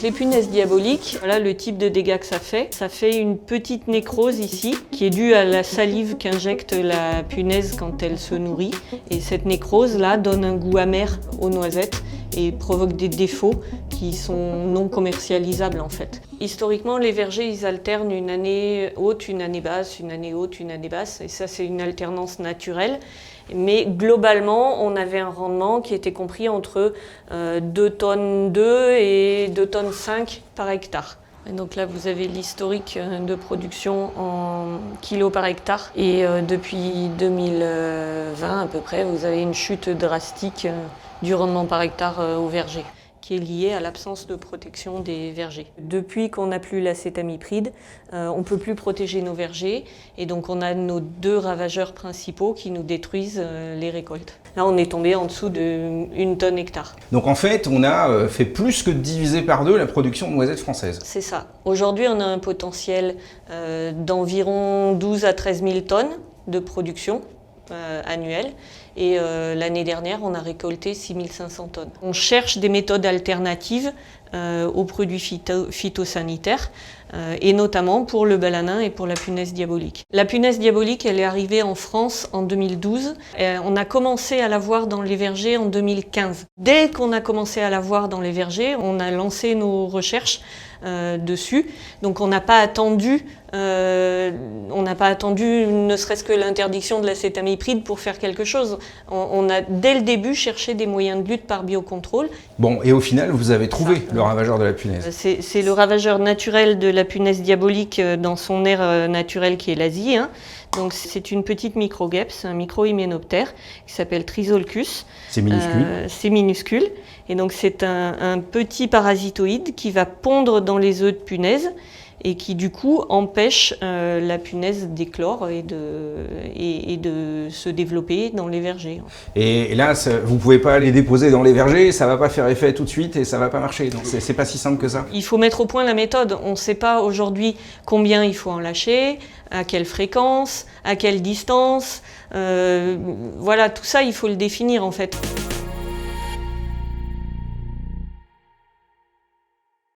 Les punaises diaboliques, voilà le type de dégâts que ça fait. Ça fait une petite nécrose ici, qui est due à la salive qu'injecte la punaise quand elle se nourrit. Et cette nécrose-là donne un goût amer aux noisettes et provoque des défauts qui sont non commercialisables en fait. Historiquement, les vergers, ils alternent une année haute, une année basse, une année haute, une année basse. Et ça, c'est une alternance naturelle. Mais globalement, on avait un rendement qui était compris entre 2 tonnes 2 et 2 tonnes 5 par hectare. Et donc là, vous avez l'historique de production en kilos par hectare. Et depuis 2020 à peu près, vous avez une chute drastique du rendement par hectare au verger, qui est liée à l'absence de protection des vergers. Depuis qu'on n'a plus l'acétamipride, on ne peut plus protéger nos vergers et donc on a nos 2 ravageurs principaux qui nous détruisent les récoltes. Là, on est tombé en dessous de 1 tonne hectare. Donc en fait, on a fait plus que diviser par 2 la production de noisettes françaises. C'est ça. Aujourd'hui, on a un potentiel d'environ 12 à 13 000 tonnes de production annuelle. Et l'année dernière, on a récolté 6 500 tonnes. On cherche des méthodes alternatives aux produits phytosanitaires, et notamment pour le balanin et pour la punaise diabolique. La punaise diabolique, elle est arrivée en France en 2012. On a commencé à la voir dans les vergers en 2015. Dès qu'on a commencé à la voir dans les vergers, on a lancé nos recherches dessus. Donc on n'a pas attendu ne serait-ce que l'interdiction de l'acétamipride pour faire quelque chose. On a dès le début cherché des moyens de lutte par biocontrôle. Bon, et au final, vous avez trouvé le ravageur de la punaise. C'est le ravageur naturel de la punaise diabolique dans son aire naturelle qui est l'Asie. Hein. Donc c'est une petite microguêpe, un micro-hyménoptère qui s'appelle Trizolcus. C'est minuscule. C'est minuscule. Et donc c'est un petit parasitoïde qui va pondre dans les œufs de punaise et qui du coup empêche la punaise d'éclore et de se développer dans les vergers. Et là, vous ne pouvez pas les déposer dans les vergers, ça ne va pas faire effet tout de suite et ça ne va pas marcher. Donc c'est pas si simple que ça. Il faut mettre au point la méthode. On ne sait pas aujourd'hui combien il faut en lâcher, à quelle fréquence, à quelle distance. Voilà, tout ça, il faut le définir en fait.